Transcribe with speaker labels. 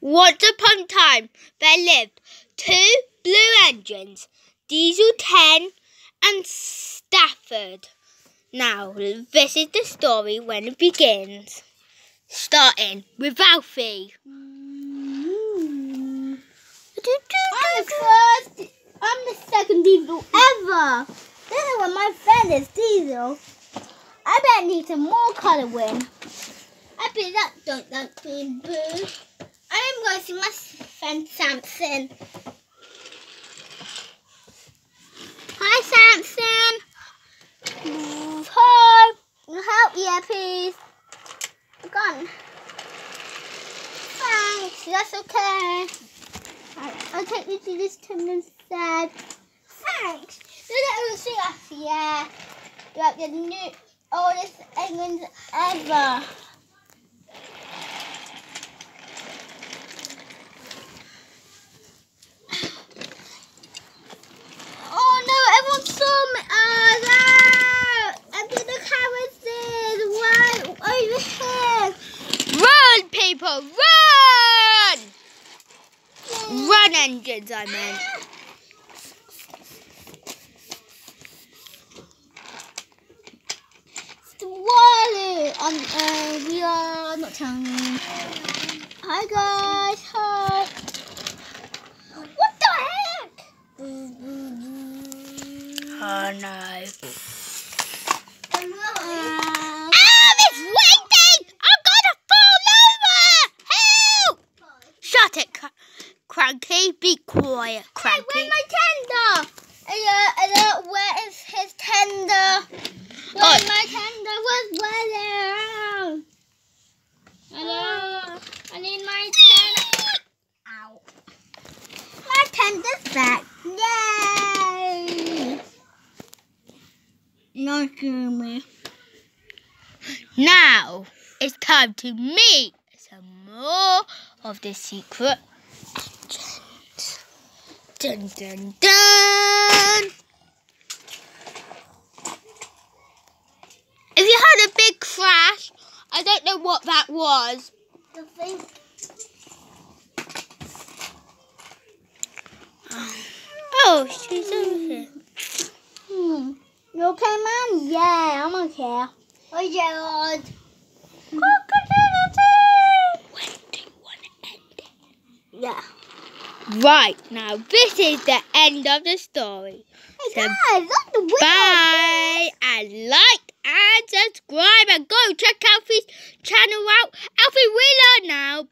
Speaker 1: Once upon a time, there lived two blue engines, Diesel 10 and Stafford. Now, this is the story when it begins. Starting with Alfie.
Speaker 2: I'm the second Diesel ever. This is what my friend is, Diesel. I bet need some more colouring. I bet that don't like being blue. I'm going to see my friend Samson. Hi, Samson. Hi. Can I help you, please? Gone. Thanks. That's okay. I'll take you to this tune instead. Thanks. Yeah. You're like the new oldest engines ever. Oh no, everyone saw me. Oh no! I think the camera's right over here.
Speaker 1: Run, people, run! Run, engines, I meant.
Speaker 2: We are not telling you. Hi guys, hi. What the heck?
Speaker 1: Oh no.
Speaker 2: It's raining!
Speaker 1: I'm gonna fall over! Help! Shut it, Cranky. Be quiet, Cranky.
Speaker 2: Hey, where's my tender? Where is his tender? Where's my tender? Where's William? Hello? I need my tender. Ow. My tender's back. Yay! Not me.
Speaker 1: Now, it's time to meet some more of the secret agents. Dun, dun, dun! If you had a big crash, I don't know what that was.
Speaker 2: Nothing.
Speaker 1: Oh, she's over here.
Speaker 2: You okay, man? Yeah, I'm okay. Oh, yeah.
Speaker 1: When do you want to end it?
Speaker 2: Yeah.
Speaker 1: Right, now this is the end of the story.
Speaker 2: Hey,
Speaker 1: So,
Speaker 2: guys, look the window.
Speaker 1: bye, and like and subscribe and go check Alfie's channel out. Alfie Wheeler now.